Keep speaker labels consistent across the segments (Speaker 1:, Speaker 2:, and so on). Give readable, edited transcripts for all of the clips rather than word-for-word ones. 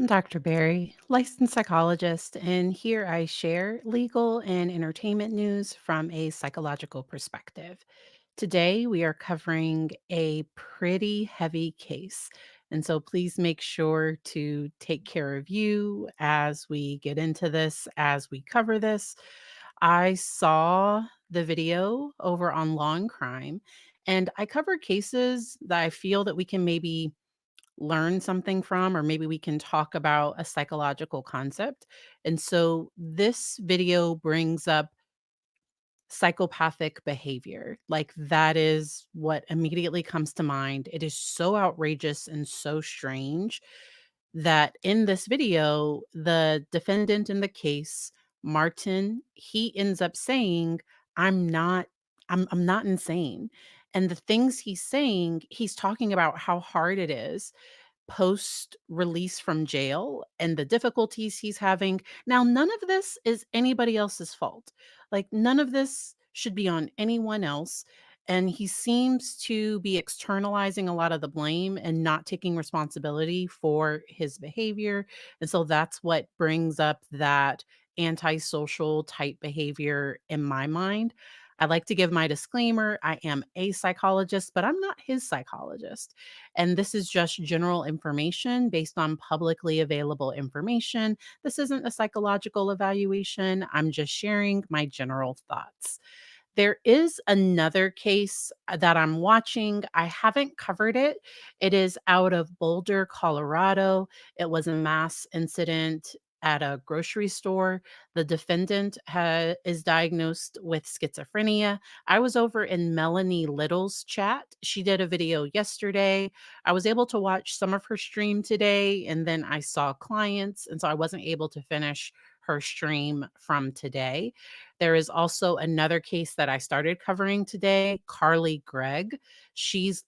Speaker 1: I'm Dr. Barry, licensed psychologist, and here I share legal and entertainment news from a psychological perspective. Today, we are covering a pretty heavy case. And so please make sure to take care of you as we get into this, as we cover this. I saw the video over on Law and Crime, and I covered cases that I feel that we can maybe learn something from, or maybe we can talk about a psychological concept. And so this video brings up psychopathic behavior. Like that is what immediately comes to mind. It is so outrageous and so strange that in this video, the defendant in the case, Martin, he ends up saying, I'm not I'm not insane. And the things he's saying, he's talking about how hard it is post release from jail and the difficulties he's having. Now, none of this is anybody else's fault. Like, none of this should be on anyone else. And he seems to be externalizing a lot of the blame and not taking responsibility for his behavior. And so that's what brings up that antisocial type behavior in my mind. I like to give my disclaimer. I am a psychologist, but I'm not his psychologist. And this is just general information based on publicly available information. This isn't a psychological evaluation. I'm just sharing my general thoughts. There is another case that I'm watching. I haven't covered it. It is out of Boulder, Colorado. It was a mass incident at a grocery store. The defendant is diagnosed with schizophrenia. I was over in Melanie Little's chat. She did a video yesterday. I was able to watch some of her stream today, and then I saw clients, and so I wasn't able to finish her stream from today. There is also another case that I started covering today, Carly Gregg.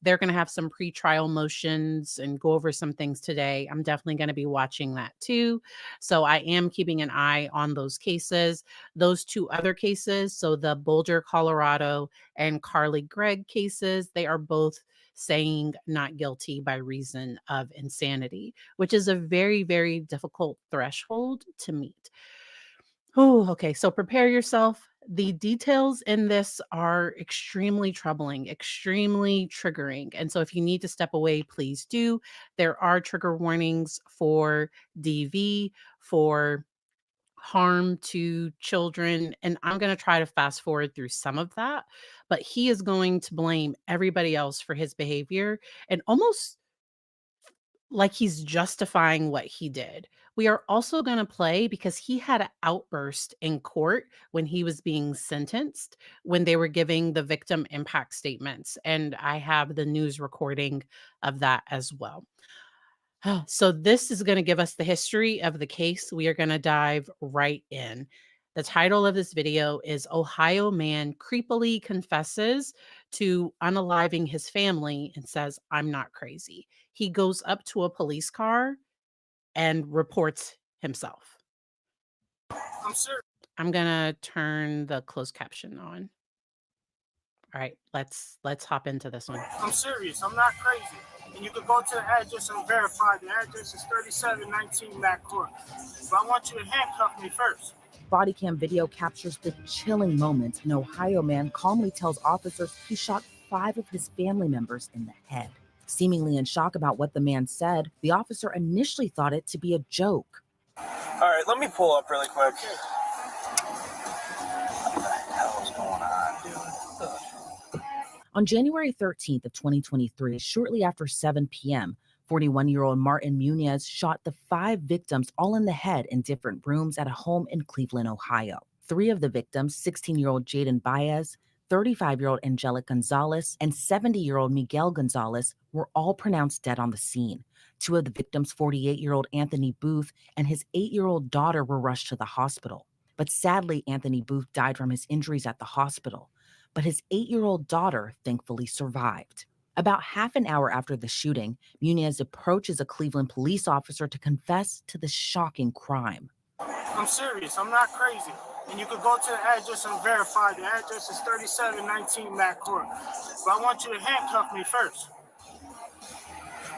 Speaker 1: They're going to have some pretrial motions and go over some things today. I'm definitely going to be watching that too. So I am keeping an eye on those cases. Those two other cases, so the Boulder, Colorado and Carly Gregg cases, they are both saying not guilty by reason of insanity, which is a very, very difficult threshold to meet. Oh, okay. So prepare yourself. The details in this are extremely troubling, extremely triggering. And so if you need to step away, please do. There are trigger warnings for DV, for harm to children. And I'm going to try to fast forward through some of that. But he is going to blame everybody else for his behavior and almost like he's justifying what he did. We are also going to play because he had an outburst in court when he was being sentenced, when they were giving the victim impact statements. And I have the news recording of that as well. So, this is going to give us the history of the case. We are going to dive right in. The title of this video is Ohio Man Creepily Confesses to Unaliving His Family and Says, I'm Not Crazy. He goes up to a police car and reports himself.
Speaker 2: I'm serious.
Speaker 1: I'm going to turn the closed caption on. All right, let's hop into this one.
Speaker 2: I'm serious. I'm not crazy. And you can go to the address and verify. The address is 3719 Mac Court. But I want you to handcuff me first.
Speaker 3: Body cam video captures the chilling moment. An Ohio man calmly tells officers he shot 5 of his family members in the head. Seemingly in shock about what the man said, the officer initially thought it to be a joke.
Speaker 2: All right, let me pull up really quick.
Speaker 3: On January 13th of 2023, shortly after 7 p.m., 41-year-old Martin Muniz shot the 5 victims all in the head in different rooms at a home in Cleveland, Ohio. 3 of the victims, 16-year-old Jaden Baez, 35-year-old Angelic Gonzalez, and 70-year-old Miguel Gonzalez, were all pronounced dead on the scene. 2 of the victims, 48-year-old Anthony Booth and his 8-year-old daughter, were rushed to the hospital. But sadly, Anthony Booth died from his injuries at the hospital. But his 8-year-old daughter thankfully survived. About half an hour after the shooting, Muniz approaches a Cleveland police officer to confess to the shocking crime.
Speaker 2: I'm serious. I'm not crazy. And you can go to the address and verify. The address is 3719 Mac Court. But I want you to handcuff me first.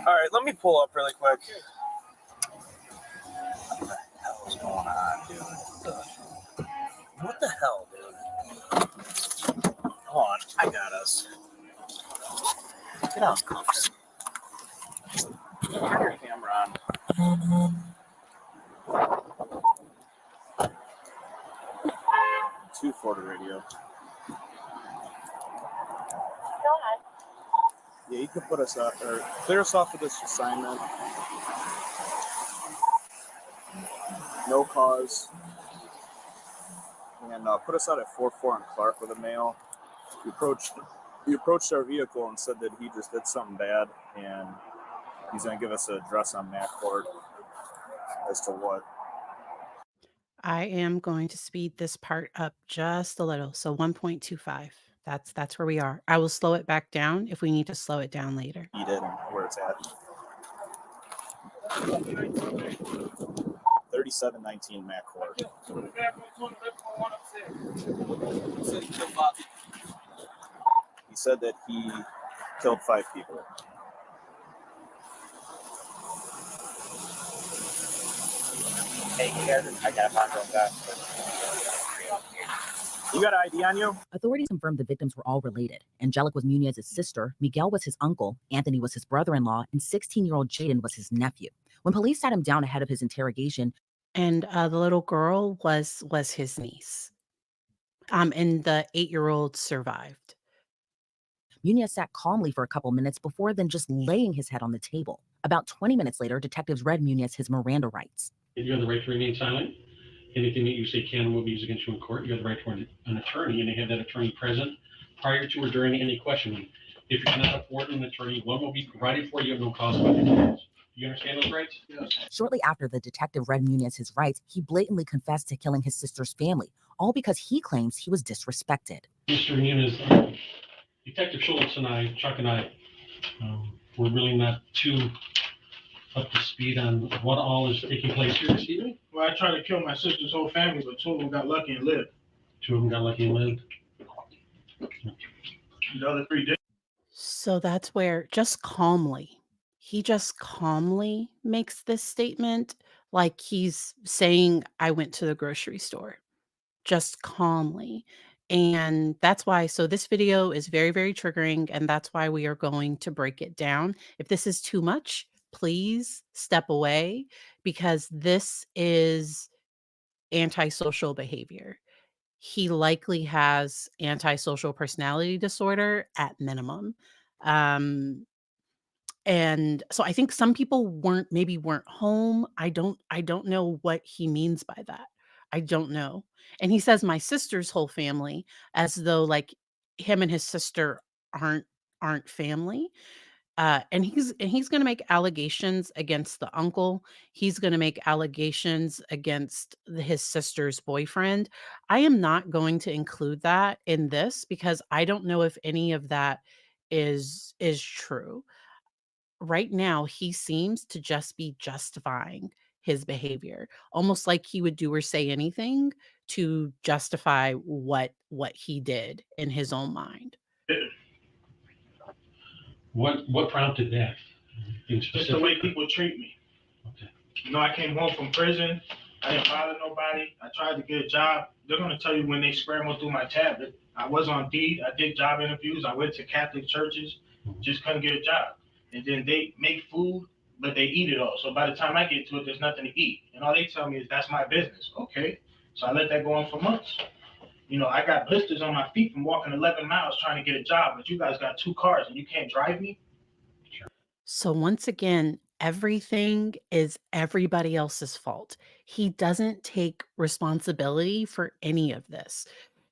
Speaker 2: All right, let me pull up really quick. What the hell is going on, dude? What the hell, dude? Hold on, I got us. Get out, cuffs. Turn your camera on. 240 radio. Go ahead. Yeah, you can put us up or clear us off of this assignment. No cause. And put us out at 44 on Clark with a male. He approached our vehicle and said that he just did something bad, and he's going to give us an address on MacCourt as to what.
Speaker 1: I am going to speed this part up just a little. So 1.25. That's where we are. I will slow it back down if we need to slow it down later.
Speaker 2: He did and where it's at. 3719 MacCourt. He said that he killed 5 people. Hey, you guys, I got a bunch of guys. You got an ID on you?
Speaker 3: Authorities confirmed the victims were all related. Angelic was Muniz's sister, Miguel was his uncle, Anthony was his brother-in-law, and 16-year-old Jaden was his nephew. When police sat him down ahead of his interrogation,
Speaker 1: And the little girl was his niece. And the 8-year-old survived.
Speaker 3: Muniz sat calmly for a couple minutes before then just laying his head on the table. About 20 minutes later, detectives read Muniz his Miranda rights.
Speaker 4: You have the right to remain silent. Anything that you say can and will be used against you in court. You have the right to an attorney, and they have that attorney present prior to or during any questioning. If you cannot afford an attorney, one will be provided for you at no cost by the defense. Do you understand those rights? Yes.
Speaker 3: Shortly after the detective read Muniz his rights, he blatantly confessed to killing his sister's family, all because he claims he was disrespected.
Speaker 4: Mr. Muniz, Detective Schultz and I, Chuck and I, we're really not too up to speed on what all is taking place here this evening.
Speaker 5: Well, I tried to kill my sister's whole family, but 2 of them got lucky and lived.
Speaker 4: 2 of them got lucky and lived.
Speaker 5: The other 3 did.
Speaker 1: So that's where he just calmly makes this statement, like he's saying, I went to the grocery store, just calmly. And that's why, so this video is very, very triggering. And that's why we are going to break it down. If this is too much, please step away, because this is antisocial behavior. He likely has antisocial personality disorder at minimum. And so I think some people weren't home. I don't know what he means by that. I don't know. And he says my sister's whole family, as though like him and his sister aren't family. And he's going to make allegations against the uncle. He's going to make allegations against his sister's boyfriend. I am not going to include that in this because I don't know if any of that is true. Right now, he seems to just be justifying his behavior, almost like he would do or say anything to justify what he did in his own mind.
Speaker 4: What prompted that?
Speaker 5: Just the way people treat me.
Speaker 4: Okay.
Speaker 5: You know, I came home from prison. I didn't bother nobody. I tried to get a job. They're going to tell you when they scrambled through my tablet. I was on Deed. I did job interviews. I went to Catholic churches. Just couldn't get a job. And then they make food, but they eat it all. So by the time I get to it, there's nothing to eat. And all they tell me is that's my business. Okay. So I let that go on for months. You know, I got blisters on my feet from walking 11 miles trying to get a job, but you guys got 2 cars and you can't drive me?
Speaker 1: So once again, everything is everybody else's fault. He doesn't take responsibility for any of this.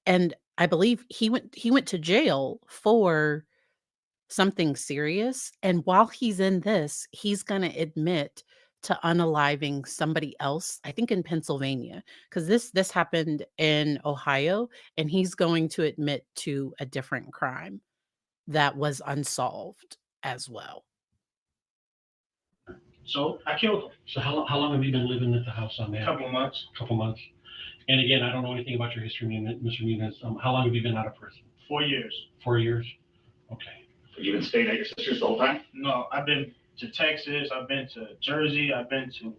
Speaker 1: And I believe he went to jail for something serious, and while he's in this, he's going to admit to unaliving somebody else, I think in Pennsylvania, because this happened in Ohio, and he's going to admit to a different crime that was unsolved as well.
Speaker 5: So I killed him.
Speaker 4: So how long have you been living at the house on that?
Speaker 5: A couple months.
Speaker 4: Couple months. And again, I don't know anything about your history, Mr. Muniz. How long have you been out of prison?
Speaker 5: 4 years.
Speaker 4: 4 years? Okay.
Speaker 6: You've been staying at your sister's the whole time?
Speaker 5: No, I've been to Texas. I've been to Jersey. I've been to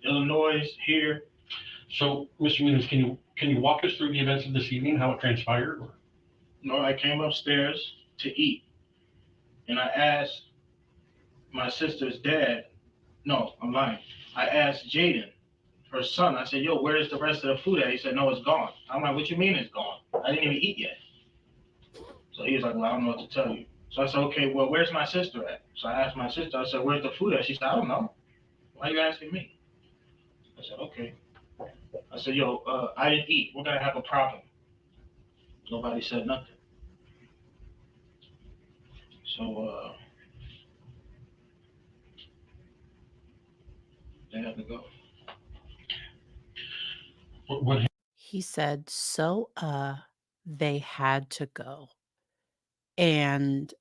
Speaker 5: Illinois, here.
Speaker 4: So, Mr. Muniz, can you walk us through the events of this evening, how it transpired?
Speaker 5: No, I came upstairs to eat, and I asked my sister's dad. No, I'm lying. I asked Jaden, her son. I said, "Yo, where's the rest of the food at?" He said, "No, it's gone." I'm like, "What you mean it's gone? I didn't even eat yet." So he was like, "Well, I don't know what to tell you." So I said, "Okay, well, where's my sister at?" So I asked my sister. I said, "Where's the food at?" She said, "I don't know. Why are you asking me?" I said, "Okay." I said, "Yo, I didn't eat. We're gonna have a problem." Nobody said nothing. So they had to go.
Speaker 4: What
Speaker 1: He said, they had to go. And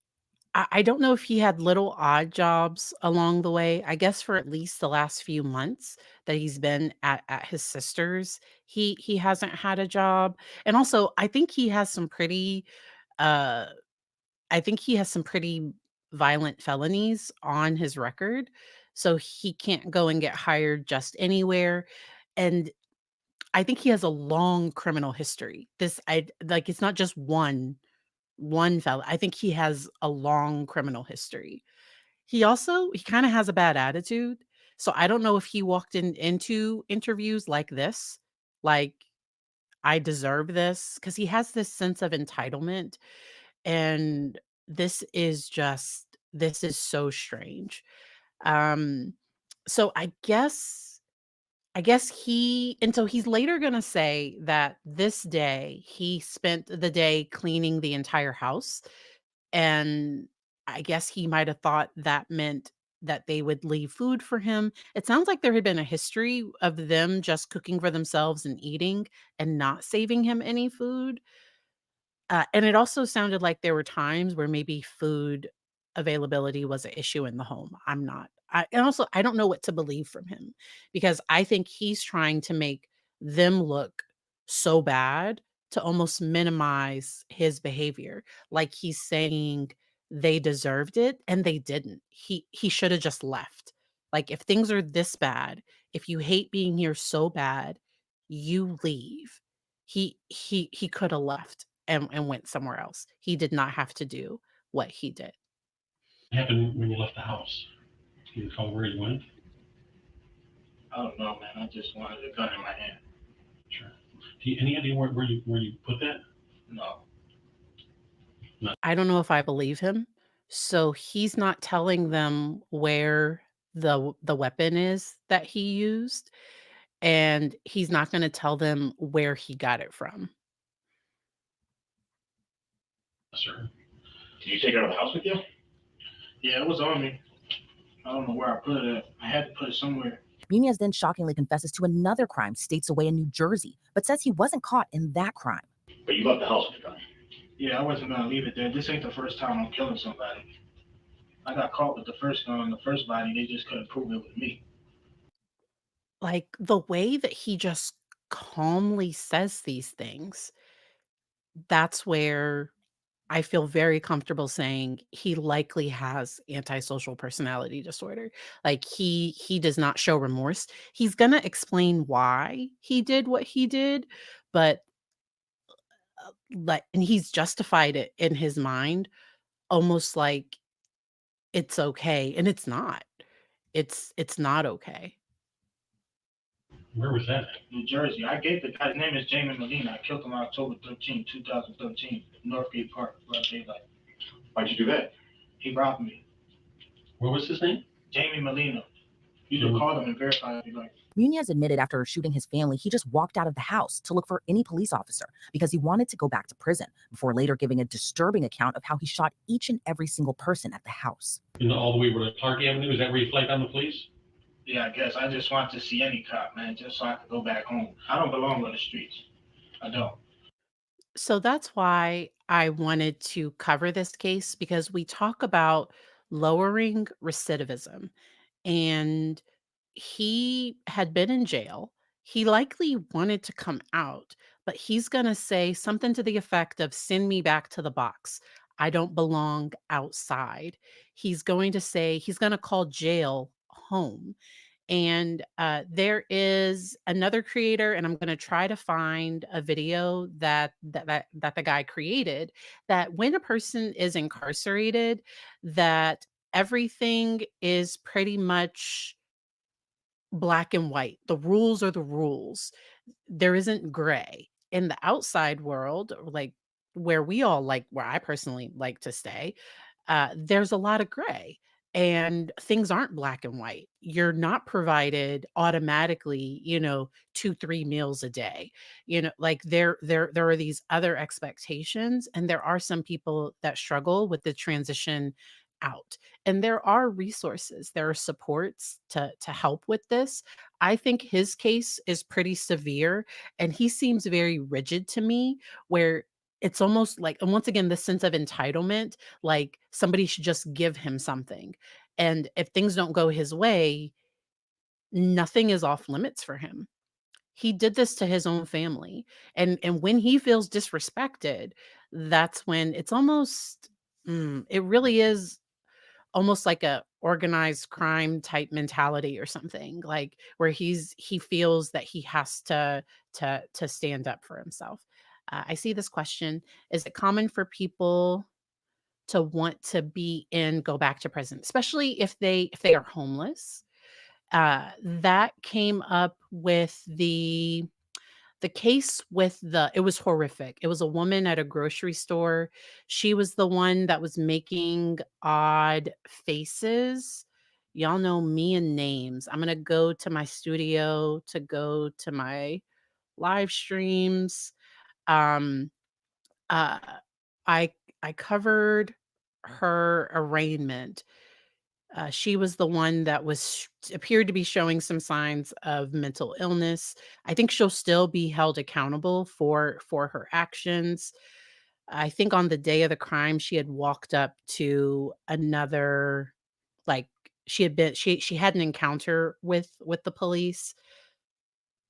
Speaker 1: I don't know if he had little odd jobs along the way. I guess for at least the last few months that he's been at his sister's, he hasn't had a job. And also, uh I think he has some pretty violent felonies on his record. So he can't go and get hired just anywhere. And I think he has a long criminal history. This I like it's not just one fella. I think he has a long criminal history. He kinda has a bad attitude, so I don't know if he walked into interviews like this, like, "I deserve this," because he has this sense of entitlement, and this is so strange. Um, so I guess he's later gonna say that this day, he spent the day cleaning the entire house, and I guess he might have thought that meant that they would leave food for him. It sounds like there had been a history of them just cooking for themselves and eating and not saving him any food. And it also sounded like there were times where maybe food availability was an issue in the home. And also, I don't know what to believe from him because I think he's trying to make them look so bad to almost minimize his behavior. Like he's saying they deserved it and they didn't. He should have just left. Like if things are this bad, if you hate being here so bad, you leave. He could have left and went somewhere else. He did not have to do what he did.
Speaker 4: happened when you left the house? Can you recall where you went?
Speaker 5: I don't know, man. I just wanted a gun in my hand.
Speaker 4: Sure. Any idea where you put that?
Speaker 5: No.
Speaker 1: I don't know if I believe him. So he's not telling them where the weapon is that he used, and he's not gonna tell them where he got it from.
Speaker 4: Sir.
Speaker 6: Did you take it out of the house with you?
Speaker 5: Yeah, it was on me. I don't know where I put it at. I had to put it somewhere.
Speaker 3: Muniz then shockingly confesses to another crime states away in New Jersey, but says he wasn't caught in that crime.
Speaker 6: But you left the house with the gun.
Speaker 5: Yeah, I wasn't gonna leave it there. This ain't the first time I'm killing somebody. I got caught with the first gun on the first body. They just couldn't prove it with me.
Speaker 1: Like, the way that he just calmly says these things, that's where I feel very comfortable saying he likely has antisocial personality disorder. Like he does not show remorse. He's going to explain why he did what he did, but and he's justified it in his mind almost like it's okay and it's not. It's not okay.
Speaker 4: Where was that?
Speaker 5: New Jersey. I gave the guy's name is Jamie Molina. I killed him on October 13, 2013, Northgate Park, broad daylight.
Speaker 6: Why'd you do that?
Speaker 5: He robbed me.
Speaker 4: What was his name?
Speaker 5: Jamie Molina. You can call him and verify if you like.
Speaker 3: Muniz admitted after shooting his family, he just walked out of the house to look for any police officer because he wanted to go back to prison, before later giving a disturbing account of how he shot each and every single person at the house.
Speaker 4: All the way over to Clark Avenue? Is that where you flagged down the police?
Speaker 5: Yeah, I guess. I just want to see any cop, man, just so I can go back home. I don't belong on the streets. I don't.
Speaker 1: So that's why I wanted to cover this case because we talk about lowering recidivism. And he had been in jail. He likely wanted to come out, but he's going to say something to the effect of send me back to the box. I don't belong outside. He's going to call jail home. And there is another creator, and I'm going to try to find a video that the guy created, that when a person is incarcerated, that everything is pretty much black and white. The rules are the rules. There isn't gray. In the outside world, like where I personally like to stay, there's a lot of gray and things aren't black and white. You're not provided automatically, 2, 3 meals a day. Like there are these other expectations, and there are some people that struggle with the transition out. And there are resources, there are supports to help with this. I think his case is pretty severe, and he seems very rigid to me, where it's almost like, and once again, the sense of entitlement, like somebody should just give him something. And if things don't go his way, nothing is off limits for him. He did this to his own family. And when he feels disrespected, that's when it's almost it really is almost like a organized crime type mentality or something, like where he feels that he has to stand up for himself. I see this question: is it common for people to want to go back to prison, especially if they are homeless? That came up with the case with it was horrific. It was a woman at a grocery store. She was the one that was making odd faces. Y'all know me and names. I'm gonna go to my studio to go to my live streams. Um, uh, I I covered her arraignment. She was the one that appeared to be showing some signs of mental illness. I think she'll still be held accountable for her actions. I think on the day of the crime, she had walked up to another, like she had an encounter with the police.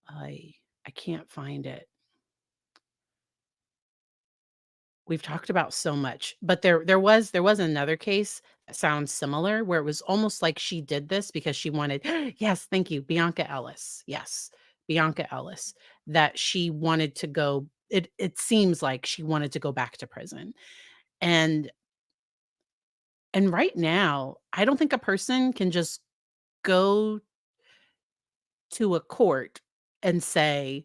Speaker 1: I can't find it. We've talked about so much, but there was another case that sounds similar, where it was almost like she did this because she wanted yes, thank you, Bianca Ellis. Yes, Bianca Ellis, that she wanted to go, it seems like she wanted to go back to prison. And and right now, I don't think a person can just go to a court and say,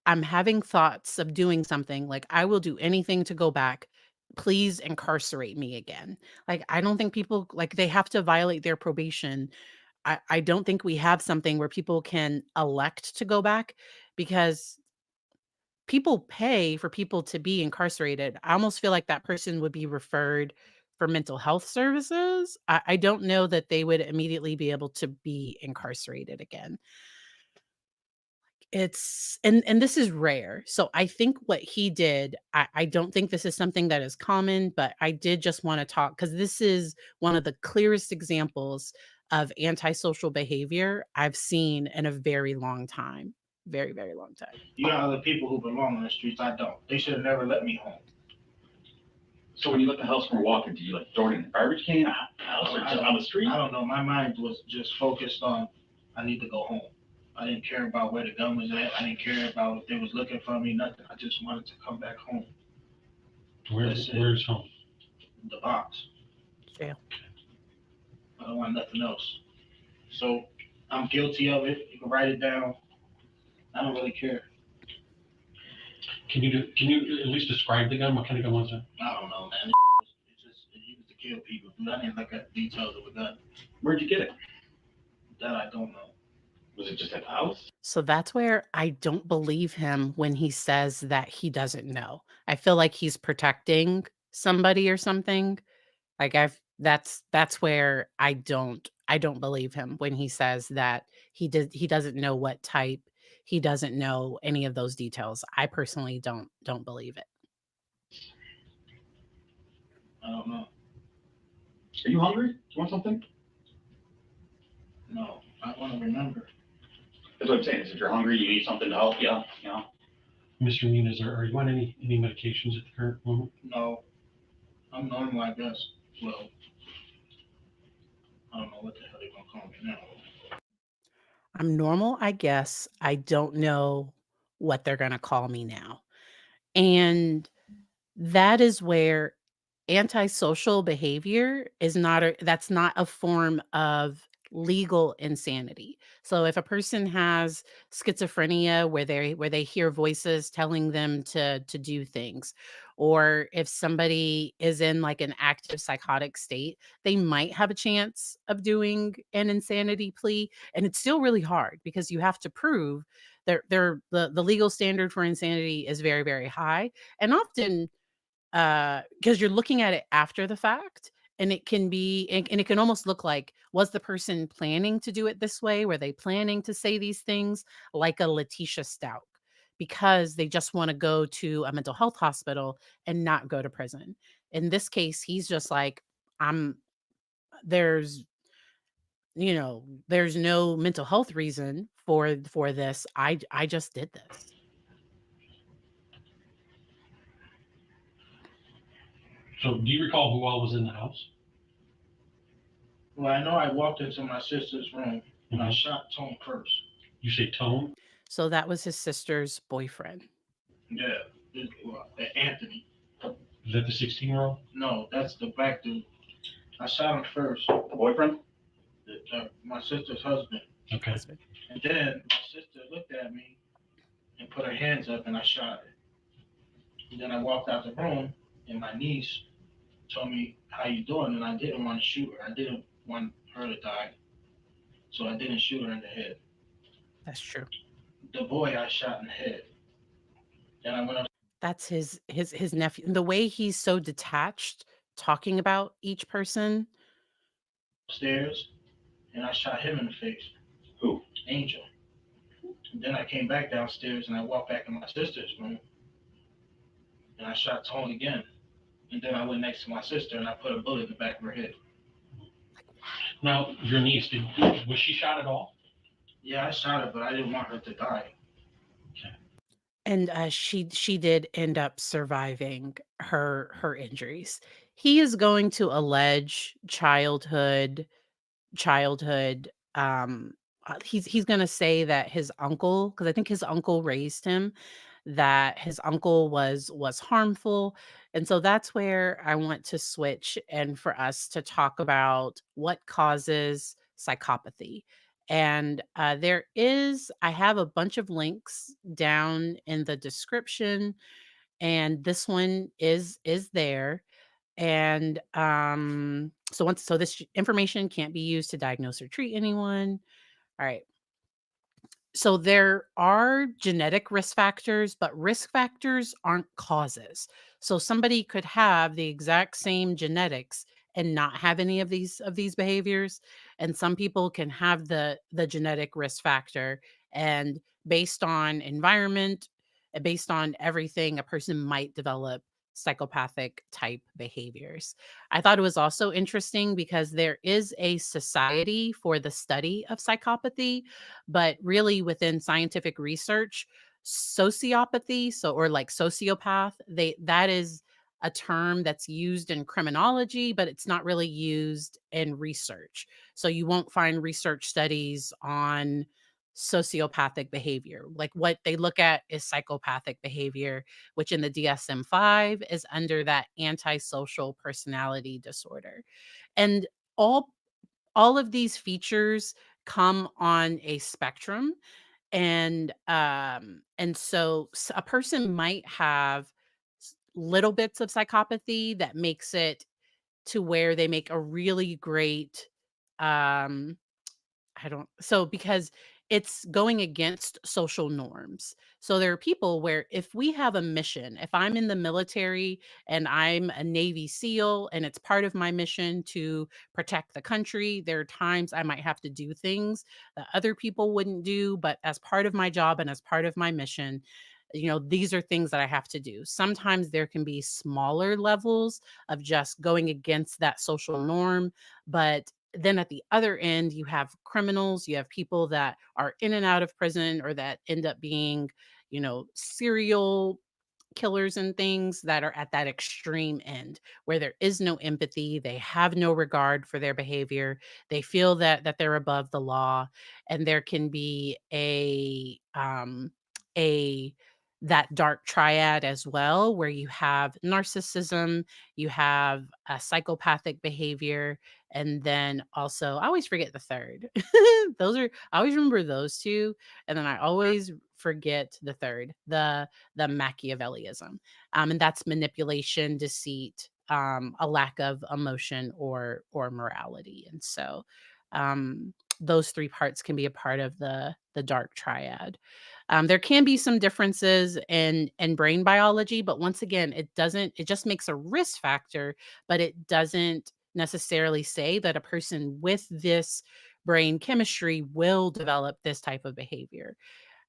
Speaker 1: I'm having thoughts of doing something, like, I will do anything to go back. Please incarcerate me again. Like, I don't think people, like, they have to violate their probation. I don't think we have something where people can elect to go back, because people pay for people to be incarcerated. I almost feel like that person would be referred for mental health services. I don't know that they would immediately be able to be incarcerated again. And this is rare. So I think what he did, I don't think this is something that is common, but I did just want to talk, because this is one of the clearest examples of antisocial behavior I've seen in a very long time. Very, very long time.
Speaker 5: You got other people who belong on the streets. I don't. They should have never let me home.
Speaker 6: So when you left the house for walking, do you like throw it in the garbage can, house, or just on the street?
Speaker 5: I don't know. My mind was just focused on, I need to go home. I didn't care about where the gun was at. I didn't care about if they was looking for me, nothing. I just wanted to come back home.
Speaker 4: Where's home?
Speaker 5: The box.
Speaker 1: Jail.
Speaker 5: I don't want nothing else. So I'm guilty of it. You can write it down. I don't really care.
Speaker 4: Can you at least describe the gun? What kind of gun was it?
Speaker 5: I don't know, man. It used to kill people. Dude, I didn't look at details of a gun.
Speaker 6: Where'd you get it?
Speaker 5: That I don't know.
Speaker 6: Was it just at the house?
Speaker 1: So that's where I don't believe him when he says that he doesn't know. I feel like he's protecting somebody or something. Like that's where I don't believe him when he says that he doesn't know what type, he doesn't know any of those details. I personally don't believe it.
Speaker 5: I don't know.
Speaker 6: Are you hungry? Do you want something?
Speaker 5: No, I want to remember.
Speaker 6: That's what I'm saying. Is if you're hungry, you need something to help you. You know.
Speaker 4: Mr. Muniz, are you on any medications at the current moment?
Speaker 5: No, I'm normal, I guess. Well, I don't know what the hell they're gonna call me now.
Speaker 1: I'm normal, I guess. I don't know what they're gonna call me now. And that is where antisocial behavior is not a that's not a form of legal insanity. So if a person has schizophrenia where they hear voices telling them to do things, or if somebody is in like an active psychotic state, they might have a chance of doing an insanity plea. And it's still really hard because you have to prove the legal standard for insanity is very, very high. And often because you're looking at it after the fact, and it can almost look like, was the person planning to do it this way? Were they planning to say these things like a Letitia Stout? Because they just wanna go to a mental health hospital and not go to prison. In this case, he's just like, "I'm there's, there's no mental health reason for this. I just did this."
Speaker 4: So do you recall who all was in the house?
Speaker 5: Well, I know I walked into my sister's room and I
Speaker 4: Mhm.
Speaker 5: shot Tone first.
Speaker 4: You say Tone?
Speaker 1: So that was his sister's boyfriend.
Speaker 5: Yeah, Anthony.
Speaker 4: Is that the 16-year-old?
Speaker 5: No, that's the black dude. I shot him first,
Speaker 6: The boyfriend?
Speaker 5: my sister's husband.
Speaker 4: Okay.
Speaker 1: Husband.
Speaker 5: And then my sister looked at me and put her hands up and I shot her. And then I walked out the room and my niece told me, "How you doing?" And I didn't want to shoot her. I didn't want her to die. So I didn't shoot her in the head.
Speaker 1: That's true.
Speaker 5: The boy I shot in the head. Then I went
Speaker 1: That's his nephew. The way he's so detached talking about each person.
Speaker 5: upstairs and I shot him in the face.
Speaker 6: Who?
Speaker 5: Angel. And then I came back downstairs and I walked back in my sister's room and I shot Tone again. And then I went next to my sister and I put a bullet in the back of her head.
Speaker 4: Now, your niece, was she shot at all?
Speaker 5: Yeah, I shot her, but I didn't want her to die.
Speaker 1: And, she did end up surviving her injuries. He is going to allege childhood, he's gonna say that his uncle, because I think his uncle raised him, that his uncle was harmful, and so that's where I want to switch and for us to talk about what causes psychopathy. And, I have a bunch of links down in the description, and this one is there. And, so this information can't be used to diagnose or treat anyone. Alright. So there are genetic risk factors, but risk factors aren't causes. So somebody could have the exact same genetics and not have any of these behaviors, and some people can have the genetic risk factor, and based on environment, based on everything, a person might develop psychopathic type behaviors. I thought it was also interesting because there is a society for the study of psychopathy, but really within scientific research, sociopathy, or like sociopath, that is a term that's used in criminology, but it's not really used in research. So you won't find research studies on sociopathic behavior. Like what they look at is psychopathic behavior, which in the DSM-5 is under that antisocial personality disorder. And all all of these features come on a spectrum, and so a person might have little bits of psychopathy that makes it to where they make a really great um I don't so because it's going against social norms. So there are people where if we have a mission, if I'm in the military and I'm a Navy SEAL and it's part of my mission to protect the country, there are times I might have to do things that other people wouldn't do, but as part of my job and as part of my mission, these are things that I have to do. Sometimes there can be smaller levels of just going against that social norm, but then at the other end, you have criminals, you have people that are in and out of prison or that end up being, serial killers and things that are at that extreme end where there is no empathy, they have no regard for their behavior, they feel that they're above the law, and there can be a that dark triad as well, where you have narcissism, you have a psychopathic behavior, and then also I always forget the third. Those are I always remember those two, and then I always forget the third, the Machiavellism. And that's manipulation, deceit, a lack of emotion or morality. And so those three parts can be a part of the dark triad. There can be some differences in brain biology, but once again, it just makes a risk factor, but it doesn't necessarily say that a person with this brain chemistry will develop this type of behavior.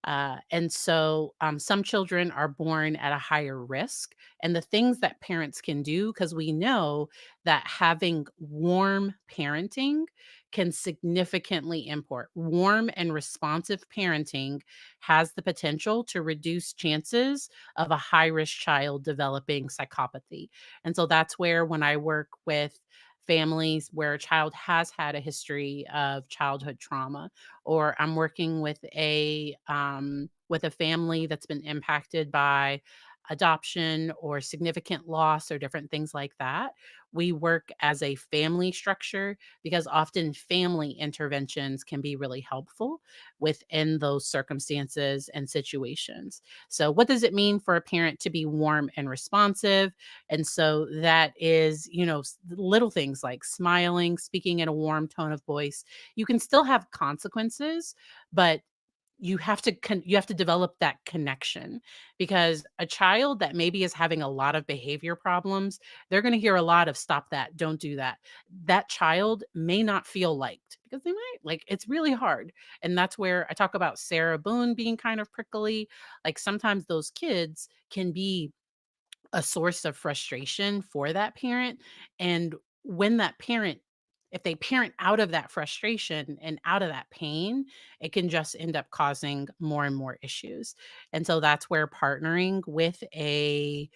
Speaker 1: And so some children are born at a higher risk. And the things that parents can do, because we know that having warm parenting can significantly import. Warm and responsive parenting has the potential to reduce chances of a high risk child developing psychopathy. And so that's where when I work with families where a child has had a history of childhood trauma, or I'm working with a family that's been impacted by adoption or significant loss or different things like that. We work as a family structure because often family interventions can be really helpful within those circumstances and situations. So, what does it mean for a parent to be warm and responsive? And so that is, little things like smiling, speaking in a warm tone of voice. You can still have consequences, but you have to develop that connection, because a child that maybe is having a lot of behavior problems, they're going to hear a lot of stop that, don't do that. That child may not feel liked because they might like it's really hard. And that's where I talk about Sarah Boone being kind of prickly. Like sometimes those kids can be a source of frustration for that parent. And when that parent, if they parent out of that frustration and out of that pain, it can just end up causing more and more issues. And so that's where partnering with a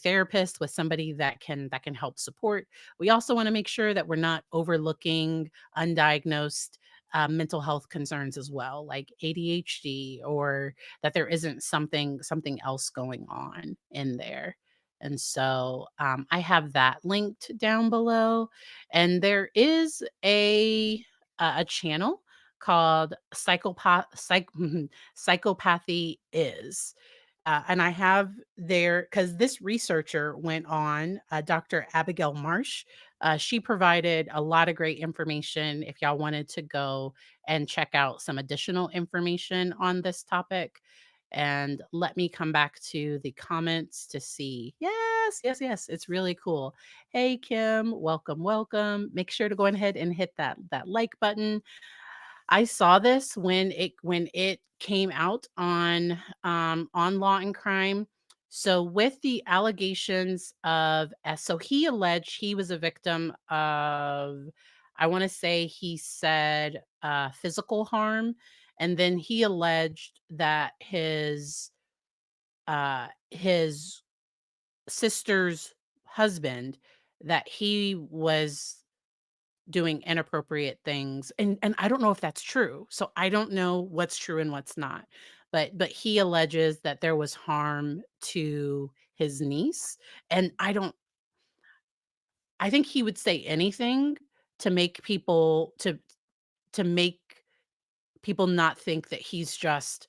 Speaker 1: therapist, with somebody that can help support. We also want to make sure that we're not overlooking undiagnosed mental health concerns as well, like ADHD, or that there isn't something else going on in there. And so I have that linked down below, and there is a channel called Psychopathy is. And I have there because this researcher went on, Dr. Abigail Marsh. She provided a lot of great information if y'all wanted to go and check out some additional information on this topic. And let me come back to the comments to see. Yes, yes, yes. It's really cool. Hey, Kim, welcome, welcome. Make sure to go ahead and hit that like button. I saw this when it came out on Law and Crime. So with the allegations of so he alleged he was a victim of, I want to say he said physical harm, and then he alleged that his sister's husband, that he was doing inappropriate things, and I don't know if that's true. So I don't know what's true and what's not. But he alleges that there was harm to his niece, and I think he would say anything to make people not think that he's just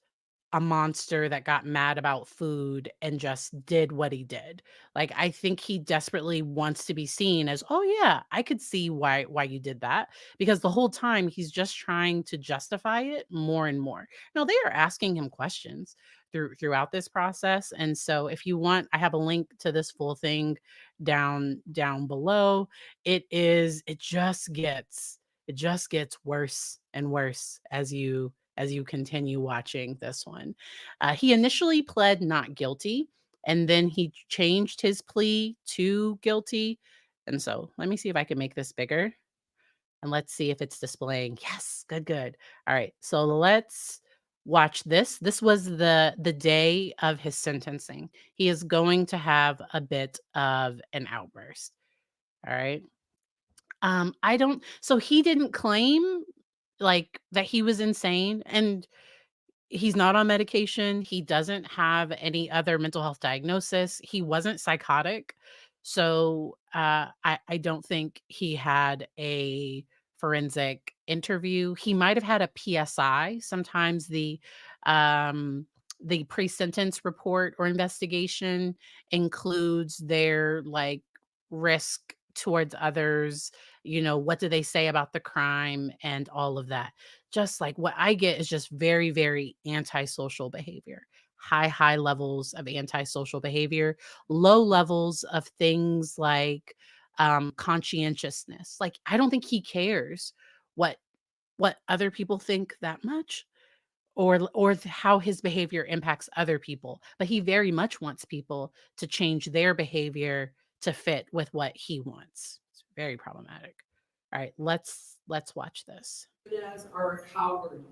Speaker 1: a monster that got mad about food and just did what he did. Like, I think he desperately wants to be seen as, "Oh, yeah, I could see why you did that," because the whole time he's just trying to justify it more and more. Now, they are asking him questions throughout this process, and so if you want, I have a link to this full thing down below. It just gets worse and worse as you continue watching this one. He initially pled not guilty, and then he changed his plea to guilty. And so let me see if I can make this bigger, and let's see if it's displaying. Yes, good, good. All right, so Watch this. This was the day of his sentencing. He is going to have a bit of an outburst. All right. I don't so he didn't claim like that he was insane, and he's not on medication. He doesn't have any other mental health diagnosis. He wasn't psychotic. So I don't think he had a forensic interview. He might have had a PSI. Sometimes the pre-sentence report or investigation includes their like risk towards others, what do they say about the crime and all of that. Just like what I get is just very, very antisocial behavior. High levels of antisocial behavior, low levels of things like conscientiousness. Like I don't think he cares what other people think that much, or how his behavior impacts other people. But he very much wants people to change their behavior to fit with what he wants. It's very problematic. All right, let's watch this.
Speaker 7: Are a coward.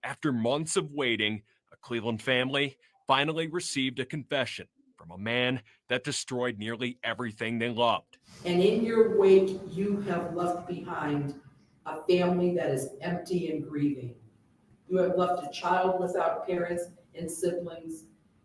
Speaker 8: After months of waiting, a Cleveland family finally received a confession from a man that destroyed nearly everything they loved.
Speaker 7: And in your wake, you have left behind a family that is empty and grieving. You have left a child without parents and siblings,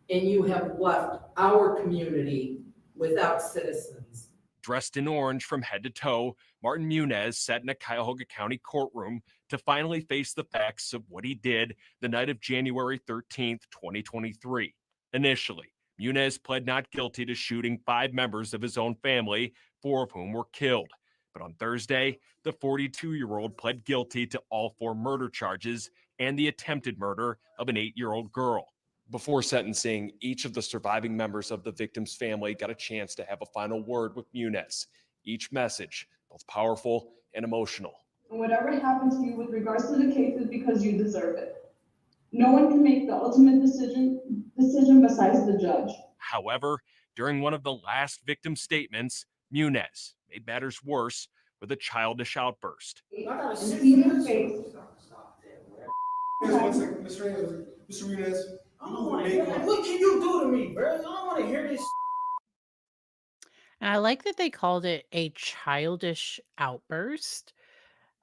Speaker 7: and you have left our community without citizens.
Speaker 8: Dressed in orange from head to toe, Martin Muniz sat in a Cuyahoga County courtroom to finally face the facts of what he did the night of January 13th, 2023. Initially, Muniz pled not guilty to shooting 5 members of his own family, 4 of whom were killed. But on Thursday, the 42-year-old pled guilty to all 4 murder charges and the attempted murder of an 8-year-old girl. Before sentencing, each of the surviving members of the victim's family got a chance to have a final word with Muniz. Each message, both powerful and emotional.
Speaker 9: Whatever happened to you with regards to the case is because you deserve it. No one can make the ultimate decision besides the judge.
Speaker 8: However, during one of the last victim's statements, Muniz made matters worse with a childish outburst.
Speaker 9: And see your face.
Speaker 10: Mr. Muniz. What can you do to me, bro? I don't want to hear this.
Speaker 1: And I like that they called it a childish outburst.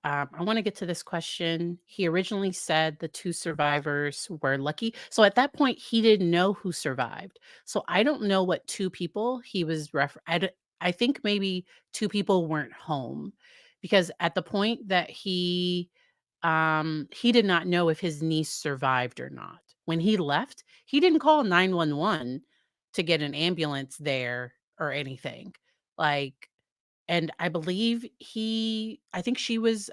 Speaker 1: I want to get to this question. He originally said the 2 survivors were lucky. So at that point, he didn't know who survived. So I don't know what 2 people he was I think maybe 2 people weren't home, because at the point that he did not know if his niece survived or not. When he left, he didn't call 911 to get an ambulance there or anything. Like, and I think she was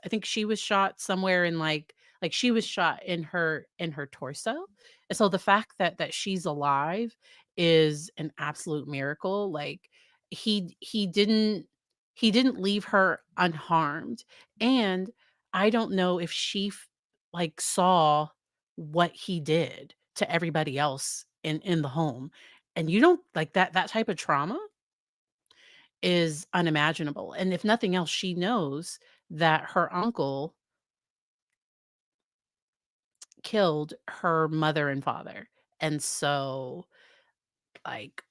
Speaker 1: shot somewhere in like she was shot in her torso. And so the fact that she's alive is an absolute miracle. Like he didn't leave her unharmed. And I don't know if like saw what he did to everybody else in the home. And you don't like that type of trauma is unimaginable. And if nothing else, she knows that her uncle killed her mother and father. And so like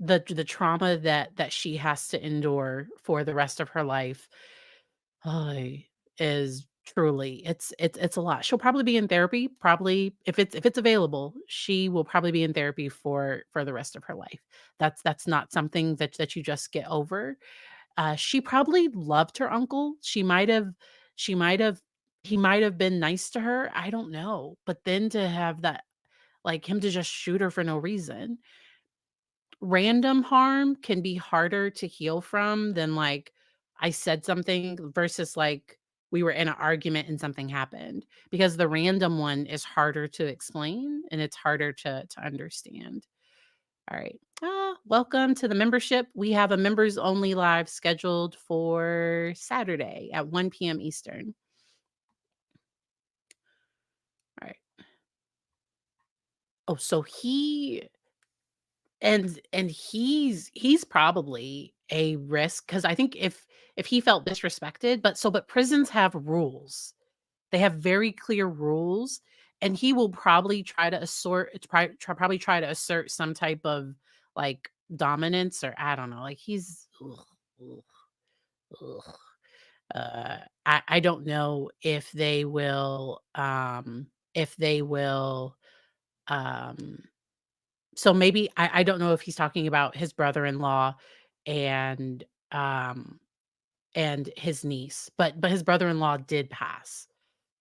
Speaker 1: the trauma that she has to endure for the rest of her life ay, is truly it's a lot. She'll probably be in therapy, probably if it's available, she will probably be in therapy for the rest of her life. That's not something that you just get over. She probably loved her uncle. She might have he might have been nice to her. I don't know. But then to have that, like him to just shoot her for no reason. Random harm can be harder to heal from than like I said something versus like we were in an argument and something happened, because the random one is harder to explain and it's harder to understand. All right. Welcome to the membership. We have a members only live scheduled for Saturday at 1 p.m. Eastern. All right. Oh, so he's probably a risk, because I think if he felt disrespected, but prisons have rules. They have very clear rules, and he will probably try to probably try to assert some type of like dominance, or I don't know, like he's ugh, ugh, ugh. I don't know if they will um so maybe I don't know if he's talking about his brother-in-law and um and his niece, but his brother-in-law did pass.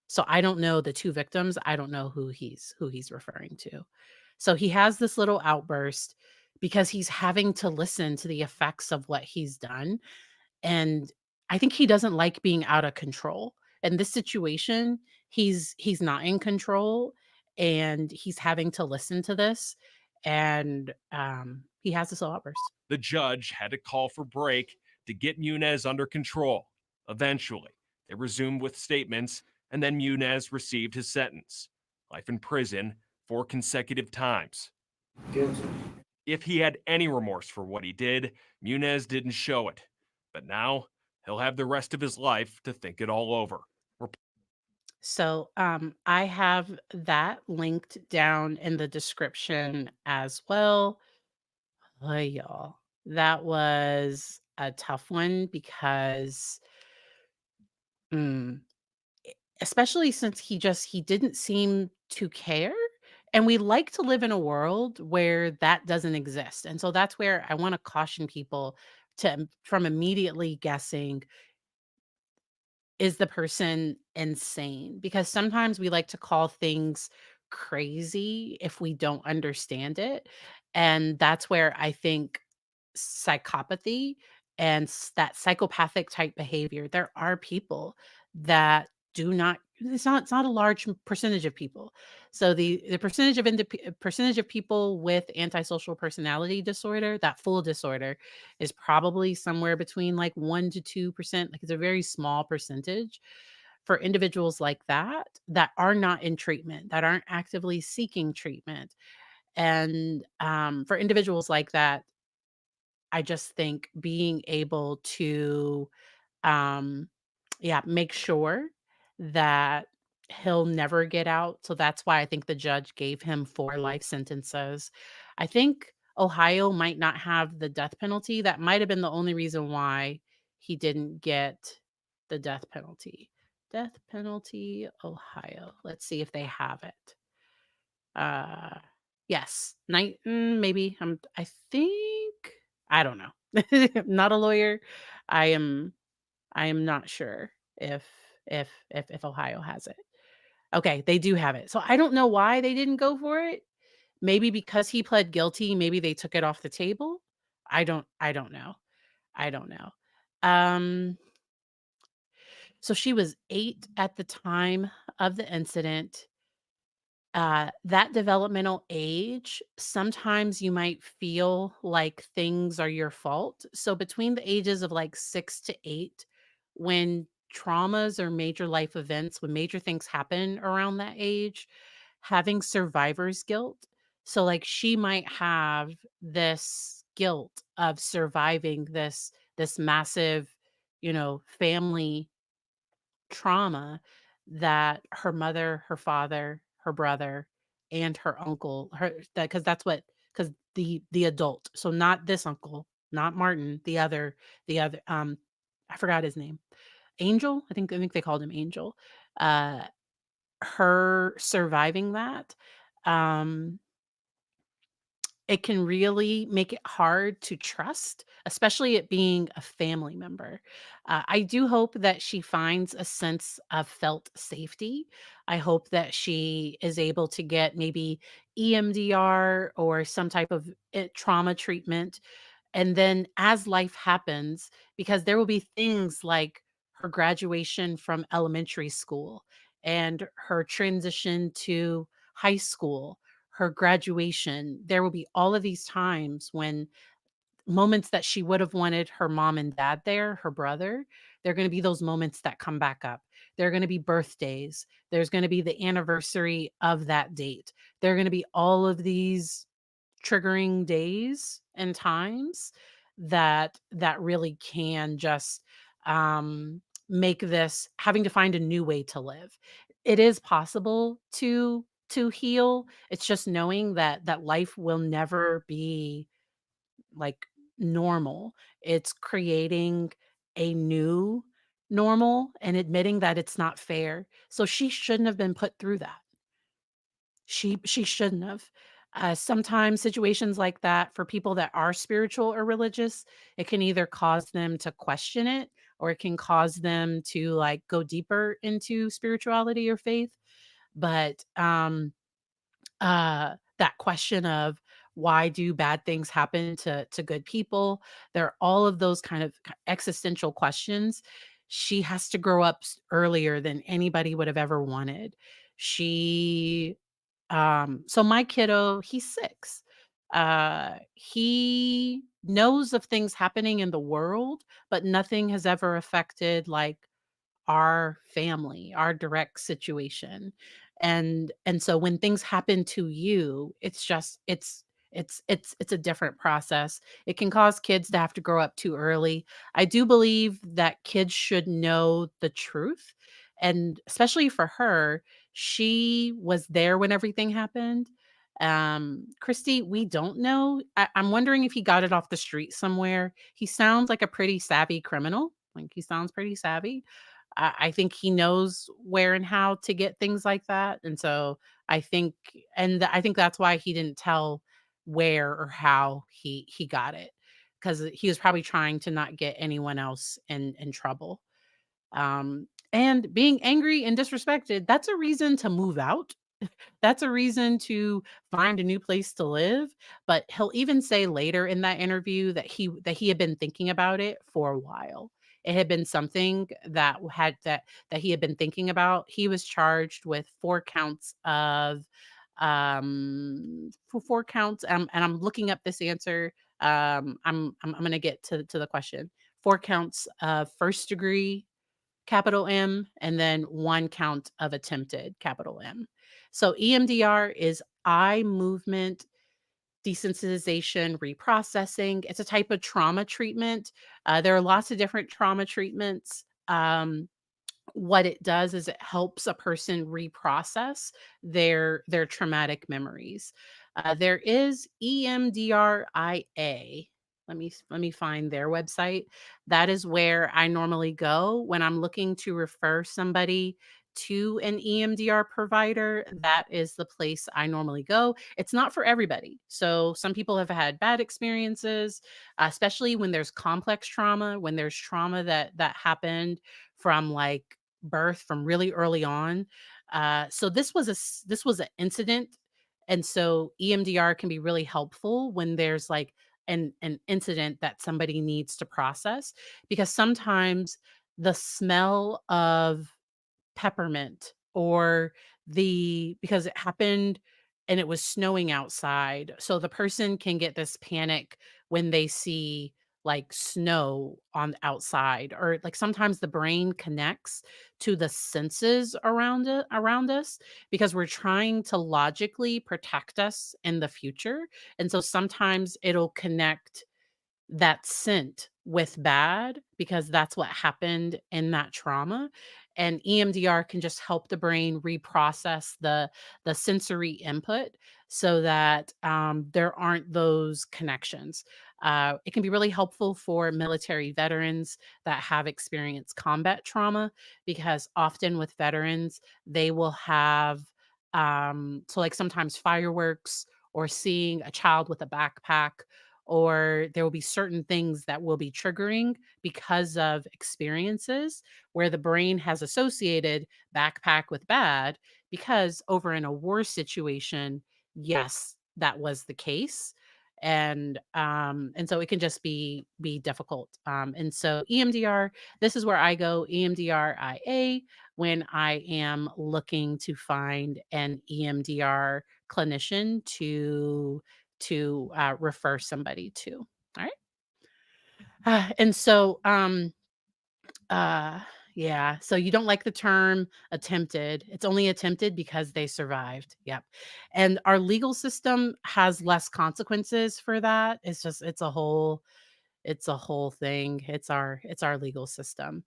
Speaker 1: So I don't know the 2 victims, I don't know who he's referring to. So he has this little outburst because he's having to listen to the effects of what he's done, and I think he doesn't like being out of control. In this situation, he's not in control, and he's having to listen to this, and, he has this little outburst.
Speaker 8: The judge had to call for break to get Muniz under control. Eventually, they resumed with statements, and then Muniz received his sentence: life in prison 4 consecutive times.
Speaker 10: Guilty.
Speaker 8: If he had any remorse for what he did, Muniz didn't show it. But now he'll have the rest of his life to think it all over.
Speaker 1: So, I have that linked down in the description as well. Y'all, that was a tough one because, mm, especially since he didn't seem to care, and we like to live in a world where that doesn't exist, and so that's where I wanna caution people from immediately guessing, is the person insane? Because sometimes we like to call things crazy if we don't understand it, and that's where I think psychopathy and that psychopathic type behavior, there are people that do not, it's not a large percentage of people. So the percentage of people with antisocial personality disorder, that full disorder, is probably somewhere between like 1 to 2%. Like it's a very small percentage for individuals like that are not in treatment, that aren't actively seeking treatment. And for individuals like that, I just think being able to, um, yeah, make sure that he'll never get out. So that's why I think the judge gave him 4 life sentences. I think Ohio might not have the death penalty. That might have been the only reason why he didn't get the death penalty. Death penalty, Ohio. Let's see if they have it. Uh, yes, maybe. I think I don't know. I'm not a lawyer. I am I am not sure if Ohio has it. Okay, they do have it. So I don't know why they didn't go for it. Maybe because he pled guilty, maybe they took it off the table. I don't know. I don't know. Um so she was 8 at the time of the incident. That developmental age, sometimes you might feel like things are your fault. So between the ages of like 6 to 8, when traumas or major life events, when major things happen around that age, having survivor's guilt. So like she might have this guilt of surviving this massive, family trauma that her mother, her father, her brother, and her uncle, her that because that's what because the adult, so not this uncle, not Martin, the other, I forgot his name. Angel? I think they called him Angel. Uh, her surviving that, um it can really make it hard to trust, especially it being a family member. I do hope that she finds a sense of felt safety. I hope that she is able to get maybe EMDR or some type of trauma treatment. And then as life happens, because there will be things like her graduation from elementary school and her transition to high school, her graduation, there will be all of these times when moments that she would have wanted her mom and dad there, her brother, there are going to be those moments that come back up. There are going to be birthdays. There's going to be the anniversary of that date. There are going to be all of these triggering days and times that really can just make this having to find a new way to live. it is possible to heal. It's just knowing that life will never be like normal. It's creating a new normal and admitting that it's not fair. So she shouldn't have been put through that. She shouldn't have. Sometimes situations like that for people that are spiritual or religious, it can either cause them to question it or it can cause them to like go deeper into spirituality or faith. But that question of why do bad things happen to good people? There are all of those kind of existential questions. She has to grow up earlier than anybody would have ever wanted. She so my kiddo, he's 6. He knows of things happening in the world, but nothing has ever affected like our family, our direct situation. And so when things happen to you, it's just it's a different process. It can cause kids to have to grow up too early. I do believe that kids should know the truth. And especially for her, she was there when everything happened. Christy, we don't know. I'm wondering if he got it off the street somewhere. He sounds like a pretty savvy criminal. Like he sounds pretty savvy. I think he knows where and how to get things like that, and so I think I think that's why he didn't tell where or how he got it, because he was probably trying to not get anyone else in trouble. And being angry and disrespected, that's a reason to move out. That's a reason to find a new place to live, but he'll even say later in that interview that he had been thinking about it for a while. It had been something that he had been thinking about. He was charged with 4 counts of for 4 counts, and I'm looking up this answer. I'm going to get to the question. 4 counts of first degree capital M, and then 1 count of attempted capital M. So EMDR is eye movement desensitization reprocessing. It's a type of trauma treatment. There are lots of different trauma treatments. What it does is it helps a person reprocess their traumatic memories. There is EMDRIA. Let me find their website. That is where I normally go when I'm looking to refer somebody to an EMDR provider. That is the place I normally go. It's not for everybody. So some people have had bad experiences, especially when there's complex trauma, when there's trauma that happened from like birth, from really early on. So this was an incident, and so EMDR can be really helpful when there's like an incident that somebody needs to process, because sometimes the smell of peppermint, or because it happened and it was snowing outside. So the person can get this panic when they see like snow on the outside, or like sometimes the brain connects to the senses around us, because we're trying to logically protect us in the future. And so sometimes it'll connect that scent with bad because that's what happened in that trauma. And EMDR can just help the brain reprocess the sensory input so that there aren't those connections. It can be really helpful for military veterans that have experienced combat trauma, because often with veterans, they will have, so like sometimes fireworks, or seeing a child with a backpack, or there will be certain things that will be triggering because of experiences where the brain has associated backpack with bad, because over in a war situation, yes, that was the case. And so it can just be difficult. And so EMDR, this is where I go, EMDRIA, when I am looking to find an EMDR clinician to refer somebody to. All right. And so, uh, yeah. So you don't like the term attempted. It's only attempted because they survived. Yep. And our legal system has less consequences for that. It's a whole thing. It's our legal system.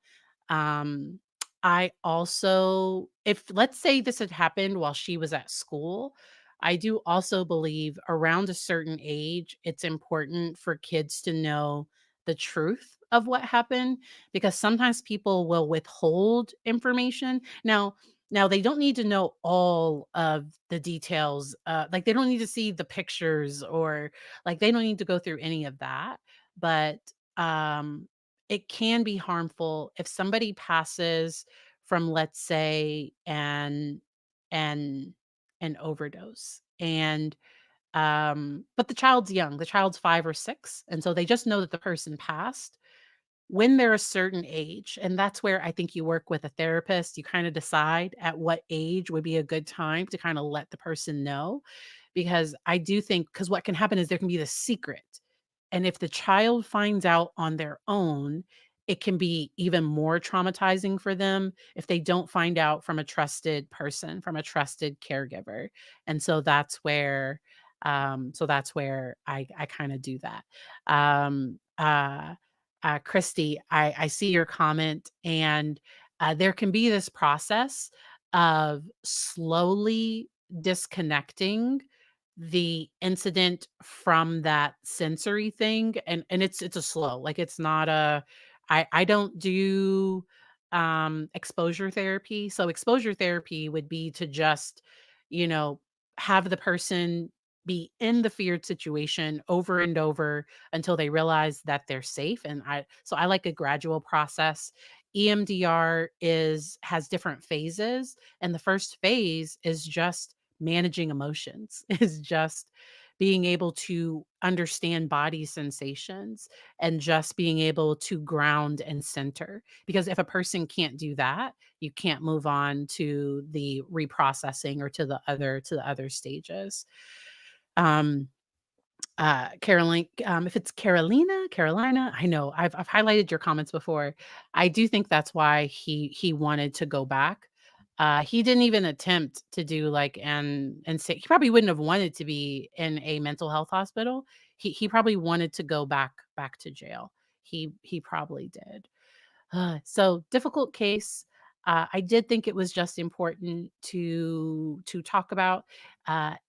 Speaker 1: Um, I also, if let's say this had happened while she was at school, I do also believe around a certain age, it's important for kids to know the truth of what happened because sometimes people will withhold information. Now they don't need to know all of the details. Like they don't need to see the pictures or like they don't need to go through any of that. But um it can be harmful if somebody passes from, let's say, an an overdose, and, but the child's young, the child's 5 or 6, and so they just know that the person passed. When they're a certain age, and that's where I think you work with a therapist, you kinda decide at what age would be a good time to kinda let the person know, because I do think because what can happen is there can be this secret, and if the child finds out on their own, it can be even more traumatizing for them if they don't find out from a trusted person, from a trusted caregiver, and so that's where I kinda do that. Um, uh Christy, I see your comment, and there can be this process of slowly disconnecting the incident from that sensory thing, and it's a slow, like it's not a. I don't do exposure therapy. So exposure therapy would be to just, you know, have the person be in the feared situation over and over until they realize that they're safe. And I like a gradual process. EMDR is has different phases, and the first phase is just managing emotions, is just being able to understand body sensations and just being able to ground and center. Because if a person can't do that, you can't move on to the reprocessing or to the other stages. Um Caroline, if it's Carolina, I know I've highlighted your comments before. I do think that's why he wanted to go back. He didn't even attempt to do like and say he probably wouldn't have wanted to be in a mental health hospital. He probably wanted to go back to jail. He probably did. So difficult case. I did think it was just important to talk about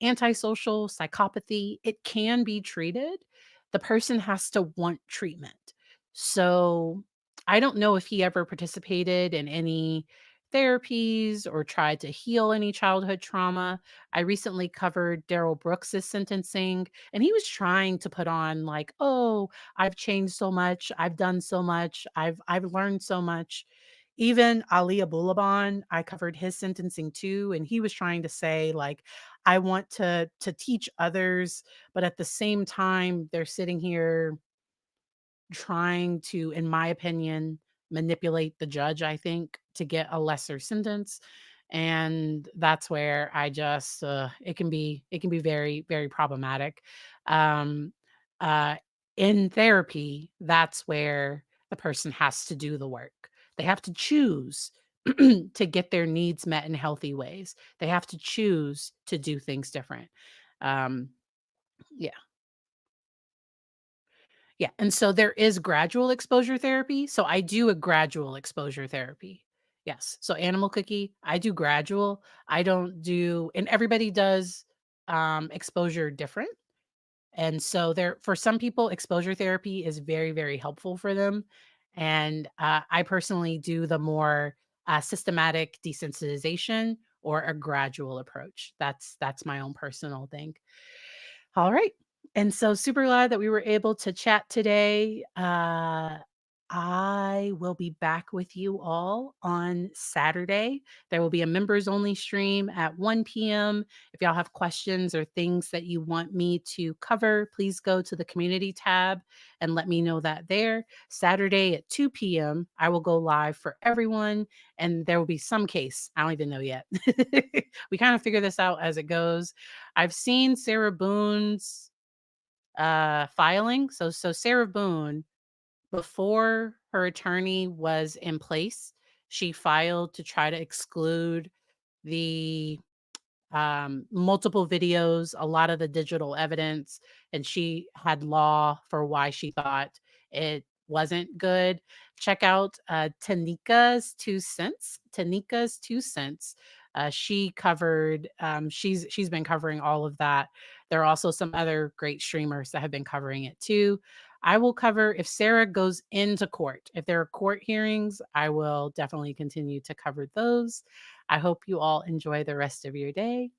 Speaker 1: antisocial psychopathy. It can be treated. The person has to want treatment. So I don't know if he ever participated in any therapies or tried to heal any childhood trauma. I recently covered Daryl Brooks's sentencing, and he was trying to put on like, oh, I've changed so much. I've done so much. I've learned so much. Even Ali Abulaban, I covered his sentencing too, and he was trying to say like, I want to teach others, but at the same time, they're sitting here trying to, in my opinion, manipulate the judge, I think, to get a lesser sentence. And that's where I just it can be very, very problematic. Um uh in therapy, that's where the person has to do the work. They have to choose to get their needs met in healthy ways. They have to choose to do things different. Um yeah. Yeah, and so there is gradual exposure therapy, so I do a gradual exposure therapy. Yes, so animal cookie, I do gradual, I don't do, and everybody does, exposure different, and so there for some people, exposure therapy is very, very helpful for them, and, I personally do the more, systematic desensitization or a gradual approach. That's my own personal thing. All right. And so super glad that we were able to chat today. I will be back with you all on Saturday. There will be a members only stream at 1 p.m. If y'all have questions or things that you want me to cover, please go to the community tab and let me know that there. Saturday at 2 p.m., I will go live for everyone, and there will be some case. I don't even know yet. We kind of figure this out as it goes. I've seen Sarah Boone's filing. So Sarah Boone, before her attorney was in place, she filed to try to exclude the multiple videos, a lot of the digital evidence, and she had law for why she thought wasn't good, check out Tanika's 2 cents. Tanika's 2 cents. She covered. She's been covering all of that. There are also some other great streamers that have been covering it too. I will cover if Sarah goes into court. If there are court hearings, I will definitely continue to cover those. I hope you all enjoy the rest of your day.